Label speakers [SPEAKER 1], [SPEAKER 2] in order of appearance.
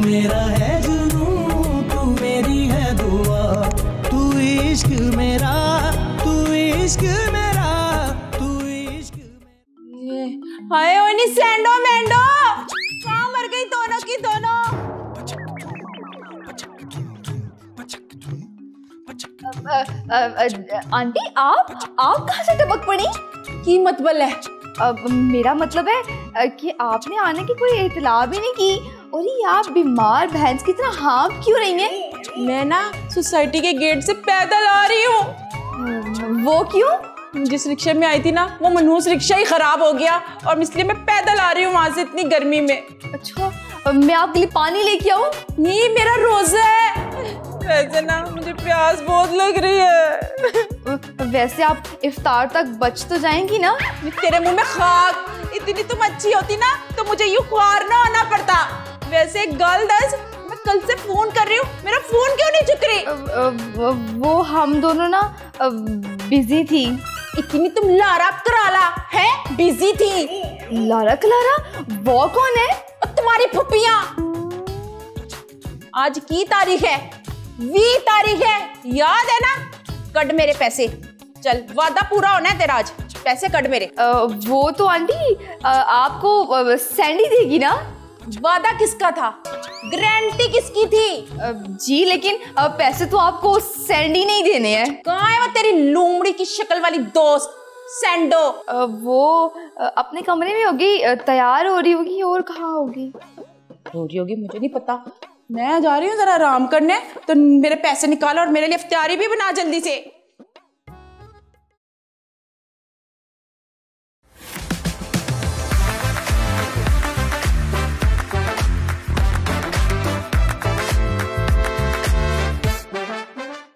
[SPEAKER 1] मेरा है जुनून, तू मेरी है दुआ, तू इश्क मेरा, तू इश्क मेरा, तू इश्क मेरा।
[SPEAKER 2] हाय ओनी सैंडो मैंडो, कहाँ मर गई दोनों की दोनों।
[SPEAKER 3] आंटी आप कहाँ से टपक पड़ी?
[SPEAKER 2] की मतबल है?
[SPEAKER 3] मेरा मतलब है कि आपने आने की कोई इतला भी नहीं की, और ये आप बीमार भैंस की तरह हाँफ क्यों रही हैं?
[SPEAKER 2] मैं ना सोसाइटी के गेट से पैदल आ रही हूँ।
[SPEAKER 3] वो क्यों?
[SPEAKER 2] जिस रिक्शे में आई थी ना, वो मनहूस रिक्शा ही खराब हो गया और इसलिए मैं पैदल आ रही हूँ वहां से इतनी गर्मी में।
[SPEAKER 3] अच्छा, मैं आपके लिए पानी लेके आऊँ?
[SPEAKER 2] ये मेरा रोजा है, वैसे ना मुझे प्यास बहुत लग रही है।
[SPEAKER 3] वैसे आप इफ्तार तक बच तो जाएंगी ना?
[SPEAKER 2] तेरे मुंह में खाक, इतनी तुम अच्छी होती ना तो मुझे यूं ख्वार ना होना पड़ता। वैसे गर्ल दस, मैं कल से फोन कर रही हूँ, मेरा फोन क्यों नहीं चुक रही?
[SPEAKER 3] वो हम दोनों ना बिजी थी।
[SPEAKER 2] इतनी तुम लारा कराला है, बिजी थी।
[SPEAKER 3] लारा कलारा? वो कौन है?
[SPEAKER 2] तुम्हारी फुप्पियां। आज की तारीख है, 20 तारीख है, याद है ना? कट मेरे पैसे, चल वादा पूरा होना है तेरा, आज पैसे कट मेरे।
[SPEAKER 3] वो तो आंटी आपको सैंडी देगी ना?
[SPEAKER 2] वादा किसका था, गारंटी किसकी थी?
[SPEAKER 3] जी लेकिन पैसे तो आपको सैंडी नहीं देने हैं।
[SPEAKER 2] कहाँ है वो तेरी लोमड़ी की शक्ल वाली दोस्त सैंडो?
[SPEAKER 3] वो अपने कमरे में होगी, तैयार हो रही होगी। और कहाँ होगी?
[SPEAKER 2] हो रही होगी मुझे नहीं पता, मैं जा रही हूँ जरा आराम करने, तो मेरे पैसे निकालो और मेरे लिए इफ्तारी भी बना जल्दी से।